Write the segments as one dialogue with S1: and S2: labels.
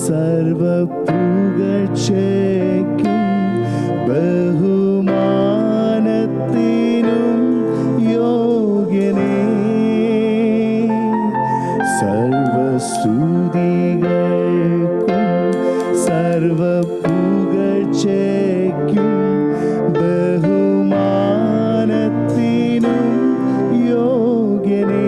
S1: സർവപുകഴ്ചയ്ക്കും ബഹുമാനത്തിനും യോഗ്യനേ. സർവസ്തുതികൾക്കും സർവപുകഴ്ചയ്ക്കും ബഹുമാനത്തിനും യോഗ്യനേ.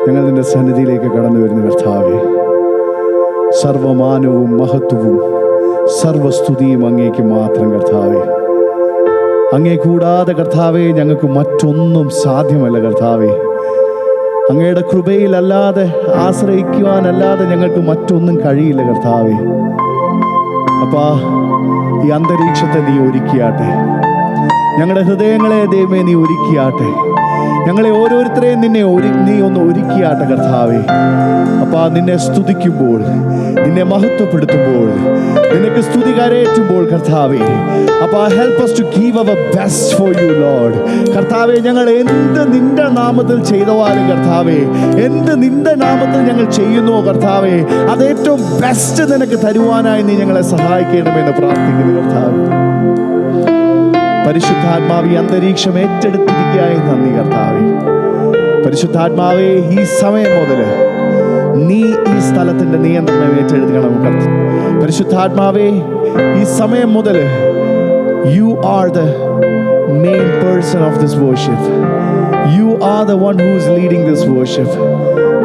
S1: ഞങ്ങൾ നിന്റെ സന്നിധിയിലേക്ക് കടന്നു വരുന്ന കർത്താവേ, സർവമാനവും മഹത്വവും സർവസ്തുതിയും അങ്ങേക്ക് മാത്രം കർത്താവേ. അങ്ങേ കൂടാതെ കർത്താവേ ഞങ്ങൾക്ക് മറ്റൊന്നും സാധ്യമല്ല കർത്താവേ. അങ്ങയുടെ കൃപയിലല്ലാതെ ആശ്രയിക്കുവാനല്ലാതെ ഞങ്ങൾക്ക് മറ്റൊന്നും കഴിയില്ല കർത്താവേ. അപ്പാ, ഈ അന്തരീക്ഷത്തെ നീ ഒരുക്കിയാട്ടെ. ഞങ്ങളുടെ ഹൃദയങ്ങളെ ദൈവമേ നീ ഒരുക്കിയാട്ടെ. ഞങ്ങളെ ഓരോരുത്തരെയും നീ ഒന്ന് ഒരുക്കിയാട്ടെ കർത്താവേ. അപ്പാ, നിന്നെ സ്തുതിക്കുമ്പോൾ, നിന്നെ മഹത്വപ്പെടുത്തുമ്പോൾ, നിനക്ക് സ്തുതി കരയേറ്റുമ്പോൾ കർത്താവേ, അപ്പാ, help us to give our best for you Lord. കർത്താവേ, ഞങ്ങൾ എന്ത് നിന്റെ നാമത്തിൽ ചെയ്തവാലും കർത്താവേ, എന്ത് നിന്റെ നാമത്തിൽ ഞങ്ങൾ ചെയ്യുന്നുവോ കർത്താവേ, അത് ഏറ്റവും ബെസ്റ്റ് നിനക്ക് തരുവാനായി നീ ഞങ്ങളെ സഹായിക്കണമെന്ന് പ്രാർത്ഥിക്കുന്നു കർത്താവേ. പരിശുദ്ധാത്മാവേ, അന്തരീക്ഷം ഏറ്റെടുത്തിരിക്കുകയായി നന്ദി കർത്താവേ. പരിശുദ്ധാത്മാവേ, ഈ സമയം മുതൽ നീ ഈ സ്ഥലത്തിന്റെ നിയന്ത്രണം ഏറ്റെടുക്കണം കർത്താവേ. പരിശുദ്ധാത്മാവേ, ഈ സമയം മുതൽ you are the main person of this worship. You are the one who is leading this worship.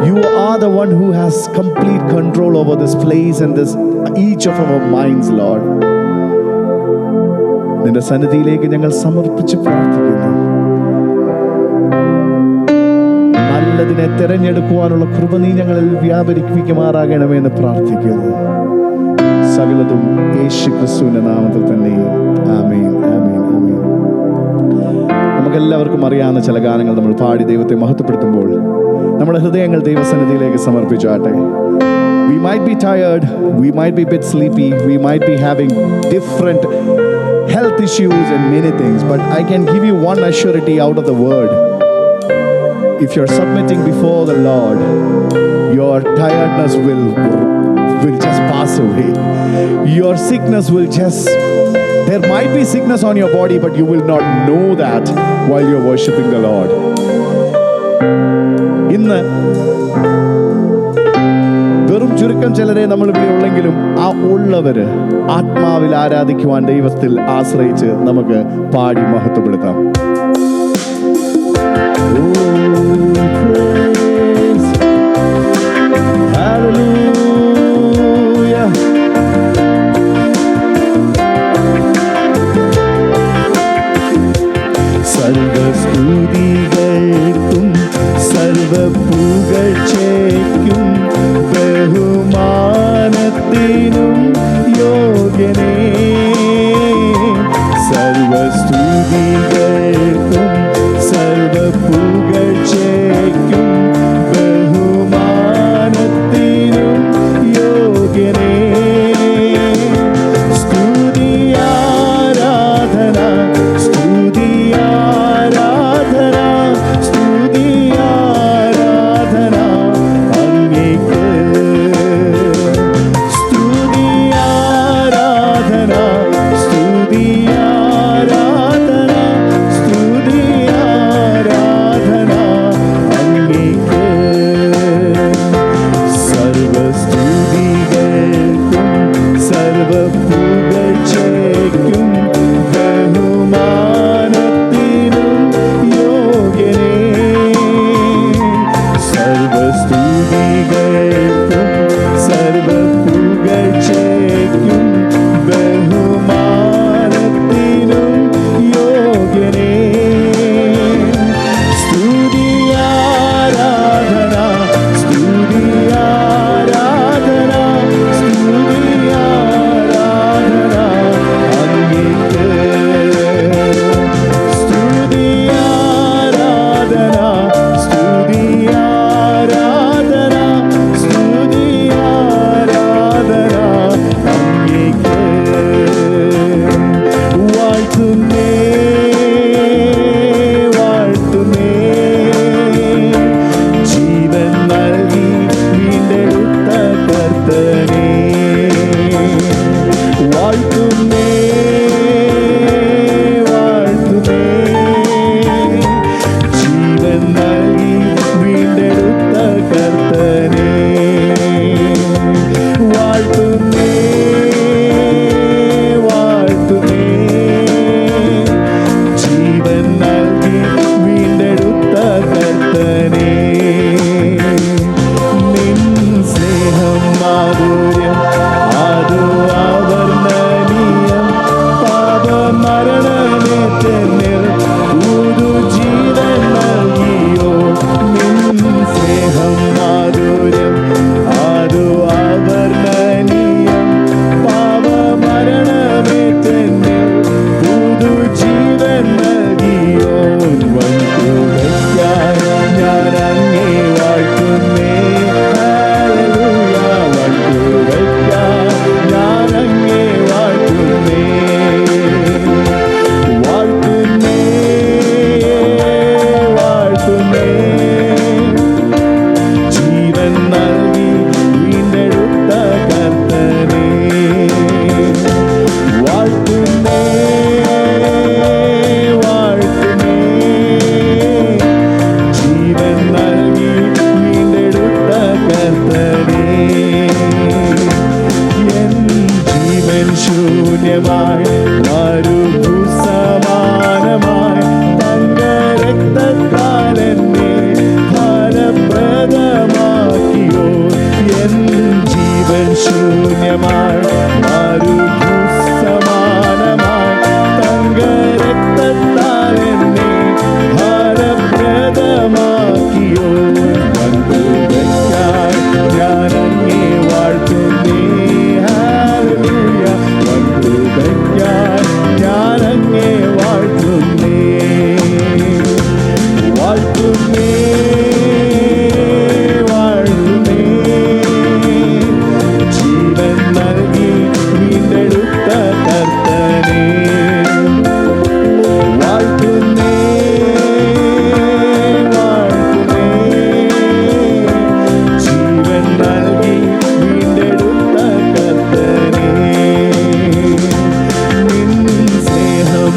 S1: You are the one who has complete control over this place and this each of our minds Lord. നിന്റെ സന്നിധിയിലേക്ക് ഞങ്ങൾ സമർപ്പിച്ച് പ്രാർത്ഥിക്കുന്നു. നല്ലതിനെ തിരഞ്ഞെടുക്കുവാനുള്ള കൃപ നീ ഞങ്ങളിൽ വ്യാപരിപ്പിക്കുമാറാകണമെന്ന് പ്രാർത്ഥിക്കുന്നു. സകലതും യേശു ക്രിസ്തുവിന്റെ നാമത്തിൽ തന്നെ. ആമേൻ, ആമേൻ, ആമേൻ. നമുക്കെല്ലാവർക്കും അറിയാവുന്ന ചില ഗാനങ്ങൾ നമ്മൾ പാടി ദൈവത്തെ മഹത്വപ്പെടുത്തുമ്പോൾ നമ്മുടെ ഹൃദയങ്ങൾ ദൈവസന്നിധിയിലേക്ക് സമർപ്പിച്ചാട്ടെ. We might be tired, we might be a bit sleepy, we might be having different health issues and many things, but I can give you one assurity out of the word. If you're submitting before the Lord, your tiredness will just pass away. Your sickness will just, there might be sickness on your body, but you will not know that while you're worshiping the Lord. ഇന്ന് വെറും ചുരുക്കം ചിലരെ നമ്മൾ ഇവിടെ ഉള്ളെങ്കിലും ആ ഉള്ളവര് ആത്മാവിൽ ആരാധിക്കുവാൻ ദൈവത്തിൽ ആശ്രയിച്ച് നമുക്ക് പാടി മഹത്വപ്പെടുത്താം. സർവസ്തുതികൾക്കും സർവപുകഴ്ചയ്ക്കും ബഹുമാനത്തിനും യോഗ്യനേ. സർവസ്തുതികൾ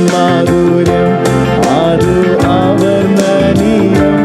S1: മാധുര്യം ആരു അവർണ്ണനീയം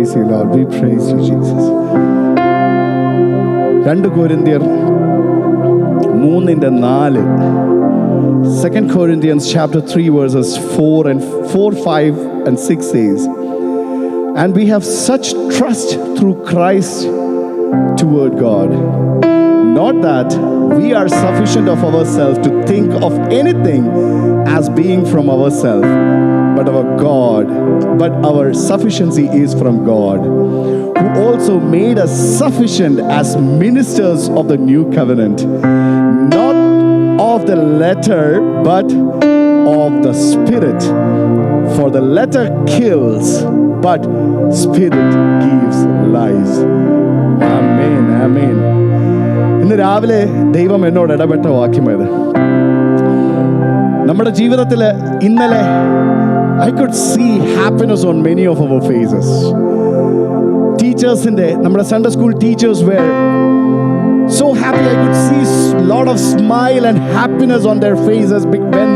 S1: praise you, Lord. We praise you, Jesus. 2 Corinthians 3:4. 2 Corinthians chapter 3 verses 4, 5 and 6 says, and we have such trust through Christ toward God. Not that we are sufficient of ourselves to think of anything as being from ourselves, but our sufficiency is from God, who also made us sufficient as ministers of the new covenant, not of the letter, but of the Spirit. For the letter kills, but Spirit gives life. Amen, amen. ഇന്ന് രാവിലെ ദൈവം എന്നോട് ഇടപെട്ട വാക്യമേത് നമ്മുടെ ജീവിതത്തിൽ ഇന്നലെ I could see happiness on many of our faces. Teachersന്റെ നമ്മുടെ Sunday school teachers were so happy. I could see a lot of smile and happiness on their faces when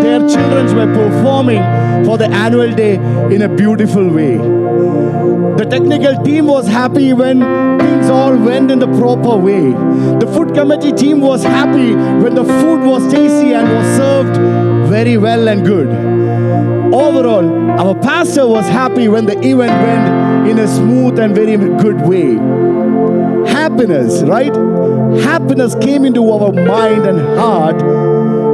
S1: their children were performing for the annual day in a beautiful way. The technical team was happy when things all went in the proper way. The food committee team was happy when the food was tasty and was served very well and good. Overall, our pastor was happy when the event went in a smooth and very good way. Happiness, right? Happiness came into our mind and heart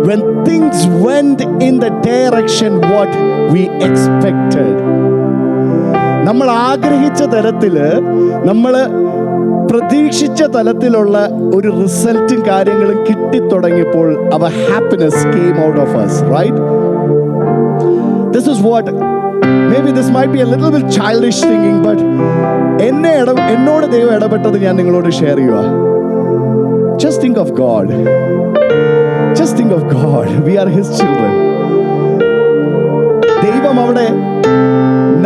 S1: when things went in the direction what we expected. നമ്മൾ ആഗ്രഹിച്ച തരത്തിൽ, നമ്മൾ പ്രതീക്ഷിച്ച തലത്തിലുള്ള ഒരു റിസൾട്ടും കാര്യങ്ങളും കിട്ടിത്തുടങ്ങിയപ്പോൾ our happiness came out of us, right? This is what, maybe this might be a little bit childish thinking, but എന്നോട് ദൈവം ഇടപെട്ടത് ഞാൻ നിങ്ങളോട് ഷെയർ ചെയ്യുക. Just think of God. Just think of God. We are His children. ദൈവം അവിടെ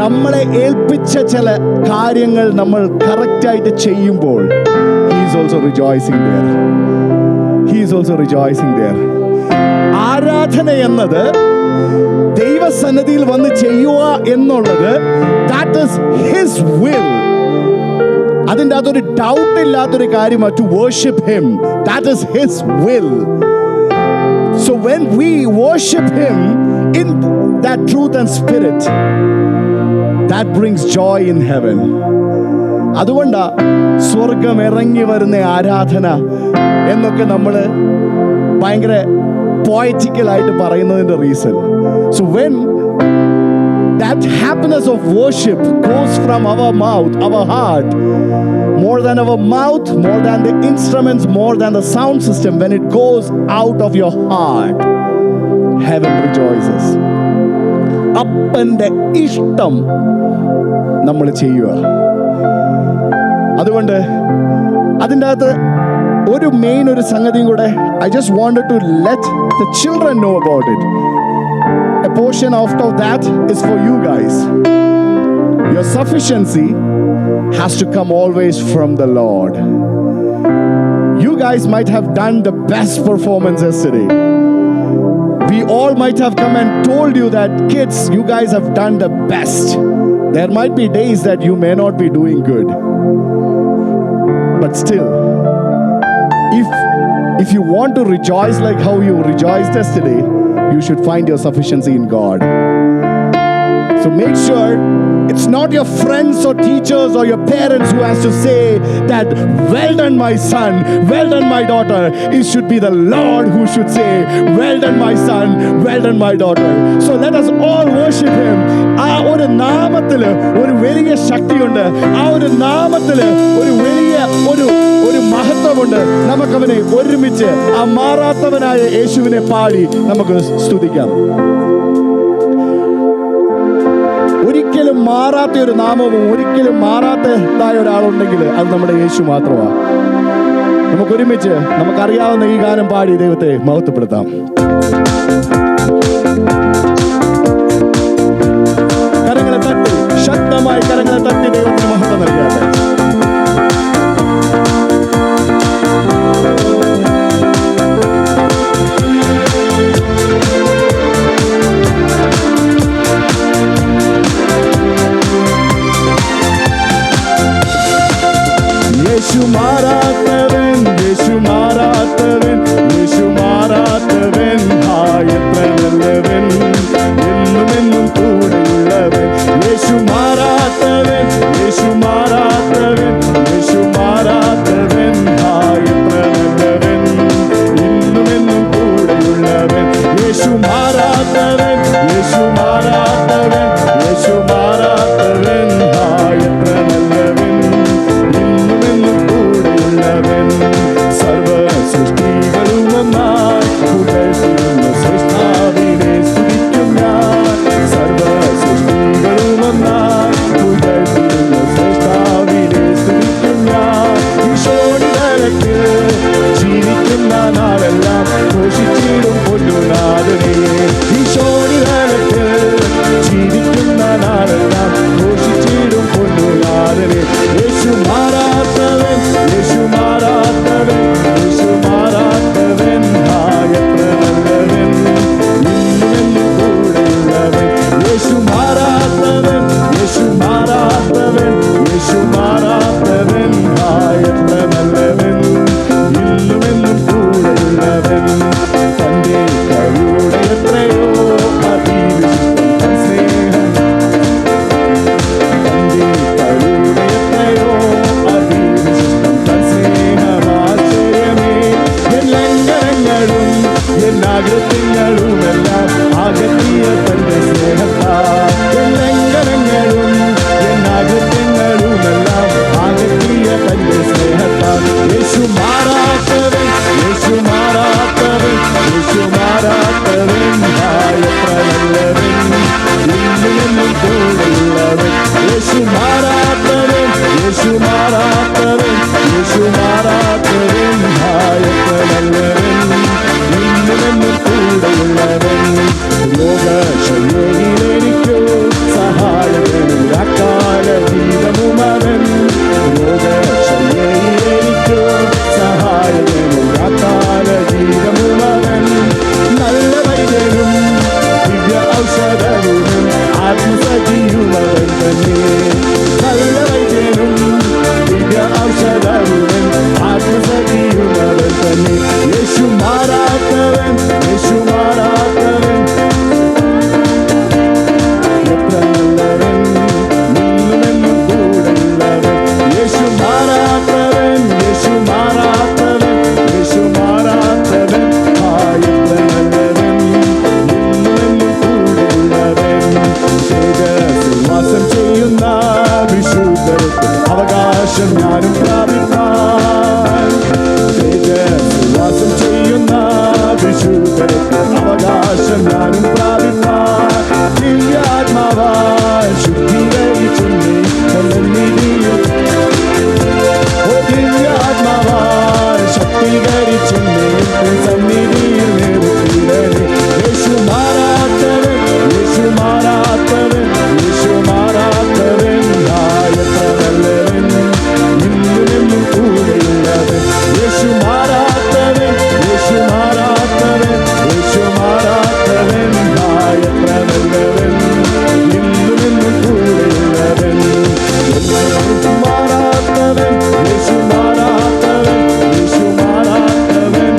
S1: നമ്മളെ ഏൽപ്പിച്ച ചില കാര്യങ്ങൾ നമ്മൾ കറക്റ്റായിട്ട് ചെയ്യുമ്പോൾ He is also rejoicing there. He is also rejoicing there. ആരാധന എന്നത് ദൈവസന്നിധിയിൽ വന്ന് ചെയ്യുക എന്നുള്ളത് that is His will. അതിൻ്റെ അതൊരു ഡൗട്ട് ഇല്ലാത്തൊരു കാര്യമാണ്. To worship Him, that is His will. So when we worship Him in that truth and spirit, that brings joy in heaven. അതുകൊണ്ടാ സ്വർഗം ഇറങ്ങി വരുന്ന ആരാധന എന്നൊക്കെ നമ്മൾ ഭയങ്കര പോയറ്റിക്കലായിട്ട് പറയുന്നതിൻ്റെ reason. So when that happiness of worship goes from our mouth, our heart, more than our mouth, more than the instruments, more than the sound system, when it goes out of your heart, heaven rejoices. അപ്പൻ്റെ ഇഷ്ടം നമ്മൾ ചെയ്യുക. അതുകൊണ്ട് അതിൻ്റെ അകത്ത് ഒരു സംഗതിയും കൂടെ I just wanted to let the children know about it. A portion of that is for you guys. Your sufficiency has to come always from the Lord. You guys might have done the best performance yesterday. We all might have come and told you that, kids, you guys have done the best. There might be days that you may not be doing good. But still, if you want to rejoice like how you rejoiced yesterday, you should find your sufficiency in God. So make sure it's not your friends or teachers or your parents who has to say that, well done my son, well done my daughter. It should be the Lord who should say, well done my son, well done my daughter. So let us all worship Him. ആ ഒരു നാമത്തിൽ ഒരു വലിയ ശക്തിയുണ്ട്. ആ ഒരു നാമത്തിൽ ഒരു വലിയ ഒരു മഹത്വമുണ്ട്. നമുക്കവനെ ഒരുമിച്ച് ആ മാറാത്തവനായ യേശുവിനെ പാടി നമുക്ക് സ്തുതിക്കാം. ഒരിക്കലും മാറാത്ത ഒരു നാമവും ഒരിക്കലും മാറാത്തതായ ഒരാളുണ്ടെങ്കിൽ അത് നമ്മുടെ യേശു മാത്രമാണ്. നമുക്കൊരുമിച്ച് നമുക്കറിയാവുന്ന ഈ ഗാനം പാടി ദൈവത്തെ മഹത്വപ്പെടുത്താം. കരങ്ങളെ തട്ടി, ശക്തമായി കരങ്ങളെ തട്ടി ദൈവത്തിന് മഹത്വം നൽകാതെ. സന്നിധിയിൽ നിർത്തിയിടണേ. യേശു മാറാത്തവൻ, യേശു മാറാത്തവൻ, യേശു മാറാത്തവൻ, എത്ര നല്ലവൻ, ഇന്നുമെന്നും കൂടെയുള്ളവൻ. യേശു മാറാത്തവൻ, യേശു മാറാത്തവൻ, യേശു മാറാത്തവൻ, എത്ര നല്ലവൻ, ഇന്നുമെന്നും കൂടെയുള്ളവൻ. യേശു മാറാത്തവൻ, യേശു മാറാത്തവൻ, യേശു മാറാത്തവൻ,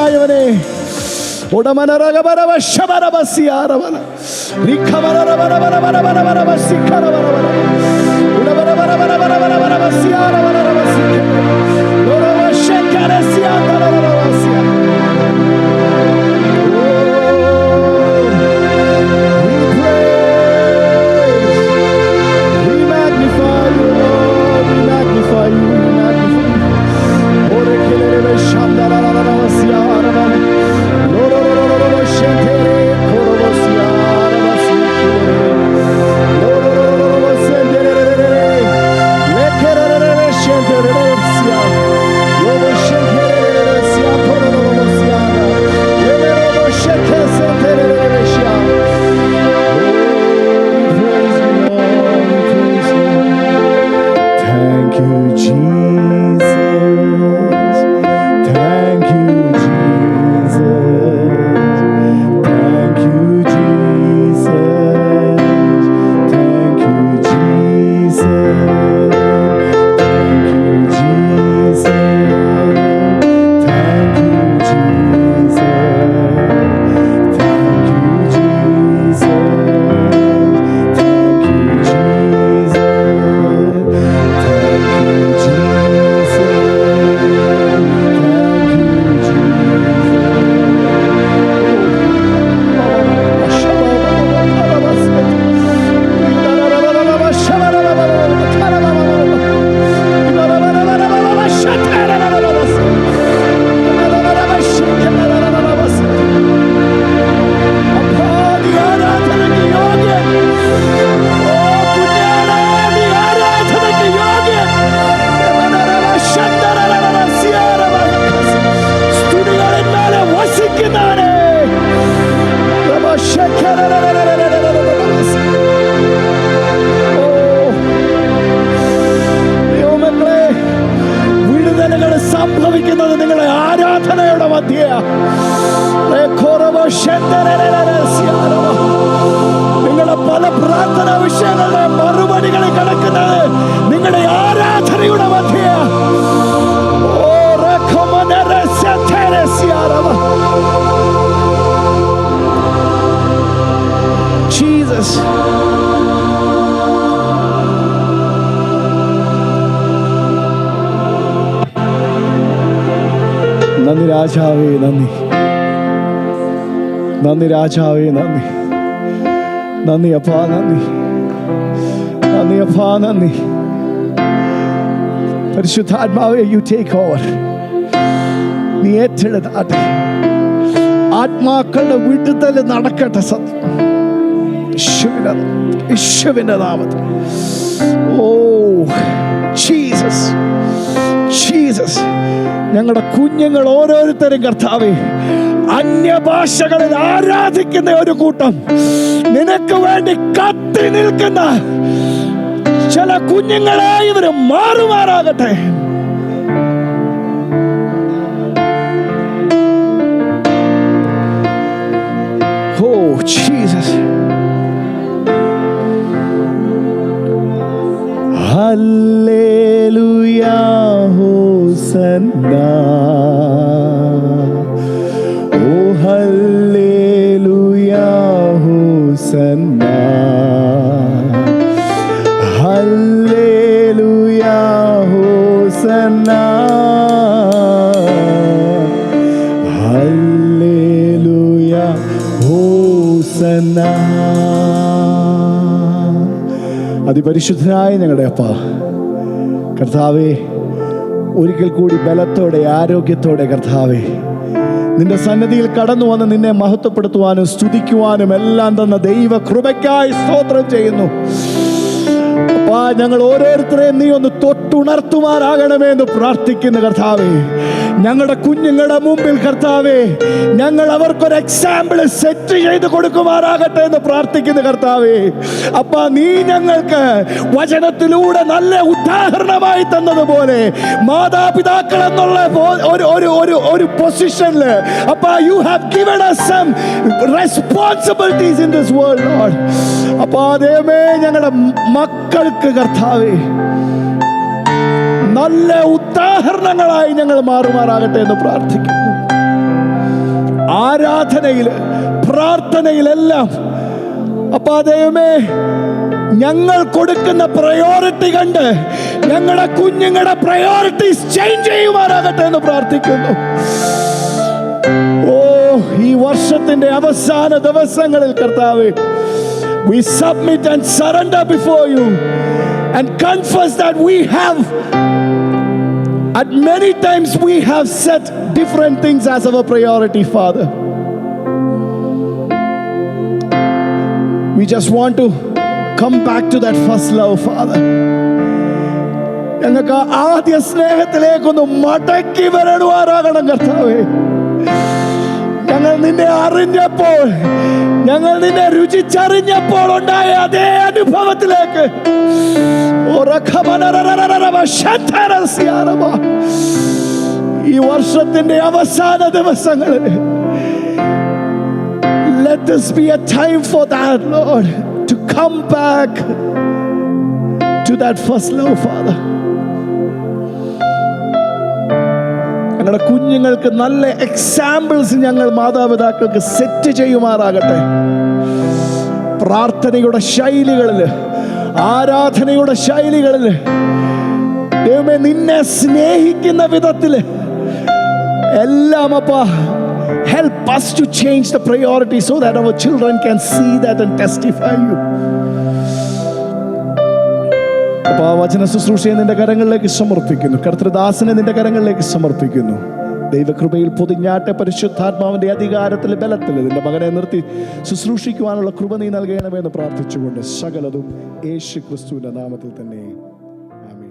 S1: പരിശുദ്ധനായവനെ സംഭവിക്കുന്നത് നിങ്ങളെ ആരാധനയുടെ മധ്യേ. നിങ്ങളുടെ പല പ്രാർത്ഥനാ വിഷയങ്ങളുടെ മറുപടികൾ കിടക്കുന്നത് നിങ്ങളുടെ ആരാധനയുടെ മധ്യേ. ജീസസ്, നന്ദി രാജാവേ, നന്ദി നന്ദി രാജാവേ, നന്ദി നന്ദി അപ്പാ, നന്ദി നന്ദി അപ്പാ, നന്ദി. പരിശുദ്ധാത്മാവേ, യു ടേക്ക് ഓവർ. നീ ഏറ്റെടുത്താട്ടെ. ആത്മാക്കളുടെ വിടുതൽ നടക്കട്ടെ. സത്യം യേശുവിന്റെ നാമത്തിൽ. Oh Jesus, Jesus. ഞങ്ങളുടെ കുഞ്ഞുങ്ങൾ ഓരോരുത്തരും കർത്താവേ അന്യഭാഷകളിൽ ആരാധിക്കുന്ന ഒരു കൂട്ടം, നിനക്ക് വേണ്ടി കത്തി നിൽക്കുന്ന ചില കുഞ്ഞുങ്ങളെ ഇവര് മാറുമാറാകട്ടെ. Oh Jesus. ഹല്ലേലൂയാ, ഹോസന്നാ. ഓ ഹല്ലേലൂയാ, ഹോസന്നാ. ഹല്ലേലൂയാ, ഹോസന്നാ. ഹല്ലേലൂയാ, ഹോസന്നാ. അതിപരിശുദ്ധനായ ഞങ്ങളുടെ അപ്പ കർത്താവേ, ഒരിക്കൽ കൂടി ബലത്തോടെ ആരോഗ്യത്തോടെ കർത്താവേ നിന്റെ സന്നിധിയിൽ കടന്നു വന്ന് നിന്നെ മഹത്വപ്പെടുത്തുവാനും സ്തുതിക്കുവാനും എല്ലാം തന്ന ദൈവ കൃപയ്ക്കായി സ്തോത്രം ചെയ്യുന്നു. അപ്പാ, ഞങ്ങൾ ഓരോരുത്തരെയും നീ ഒന്ന് തൊട്ടുണർത്തുമാറാകണമേ എന്ന് പ്രാർത്ഥിക്കുന്നു കർത്താവേ. ഞങ്ങളുടെ കുഞ്ഞുങ്ങളുടെ മുമ്പിൽ കർത്താവേ ഞങ്ങൾ അവർക്കൊരു എക്സാമ്പിൾ സെറ്റ് ചെയ്ത് കൊടുക്കുമാറാകട്ടെ എന്ന് പ്രാർത്ഥിക്കുന്നു കർത്താവേ. അപ്പാ, നീ ഞങ്ങൾക്ക് വചനത്തിലൂടെ നല്ല ഉദാഹരണമായി തന്നതുപോലെ മാതാപിതാക്കൾ എന്നുള്ള ഒരു പൊസിഷനില് അപ്പാ you have given us some responsibilities in this world, Lord. അപ്പാ, ദൈവമേ, ഞങ്ങളുടെ മക്കൾക്ക് കർത്താവേ നല്ല ഉദാഹരണങ്ങളായി ഞങ്ങൾ മാറുമാറാകട്ടെ എന്ന് പ്രാർത്ഥിക്കുന്നു. ആരാധനയിൽ, പ്രാർത്ഥനയിലെല്ലാം അപ്പാ ദൈവമേ, ഞങ്ങൾ കൊടുക്കുന്ന പ്രയോറിറ്റി കണ്ട് ഞങ്ങളുടെ കുഞ്ഞുങ്ങളുടെ പ്രയോറിറ്റീസ് ചേഞ്ച് ചെയ്യുമാറാകട്ടെ എന്ന് പ്രാർത്ഥിക്കുന്നു. ഓ, ഈ വർഷത്തിന്റെ അവസാന ദിവസങ്ങളിൽ കർത്താവേ, we submit and surrender before you and confess that we have, at many times we have set different things as our priority, Father. We just want to come back to that first love, Father. ഞങ്ങൾക്ക് ആദ്യ സ്നേഹത്തിലേക്കൊന്ന് മടക്കി വരണമാറാകണം കർത്താവേ. ഞങ്ങൾ നിന്നെ അറിഞ്ഞപ്പോൾ, ഞങ്ങൾ നിന്നെ രുചിച്ചറിഞ്ഞപ്പോൾ ഉണ്ടായ അതേ അനുഭവത്തിലേക്ക് ഈ വർഷത്തിന്റെ അവസാന ദിവസങ്ങളിൽ let this be a time for that, Lord, to come back to that first love, Father. ഞങ്ങളുടെ കുഞ്ഞുങ്ങൾക്ക് നല്ല എക്സാമ്പിൾസ് ഞങ്ങൾ മാതാപിതാക്കൾക്ക് സെറ്റ് ചെയ്യുമാറാകട്ടെ. പ്രാർത്ഥനയുടെ ശൈലികളിൽ, ആരാധനയുടെ ശൈലികളിൽ, ദൈവമേ നിന്നെ സ്നേഹിക്കുന്ന വിധത്തിൽ എല്ലാം അപ്പാ, help us to change the priority so that our children can see that and testify you. അപ്പാ, വചന ശുശ്രൂഷയെ നിന്റെ കരങ്ങളിലേക്ക് സമർപ്പിക്കുന്നു. കർത്തൃദാസനെ നിന്റെ കരങ്ങളിലേക്ക് സമർപ്പിക്കുന്നു. ദൈവകൃപയിൽ പൊതിഞ്ഞാട്ടെ, പരിശുദ്ധാത്മാവിന്റെ അധികാരത്തിൽ, ബലത്തിൽ നിന്റെ മകനെ നിർത്തി ശുശ്രൂഷിക്കുവാനുള്ള കൃപ നീ നൽകണമെന്ന് പ്രാർത്ഥിച്ചുകൊണ്ട് സകലതും യേശു ക്രിസ്തുവിന്റെ നാമത്തിൽ തന്നെ ആമേൻ.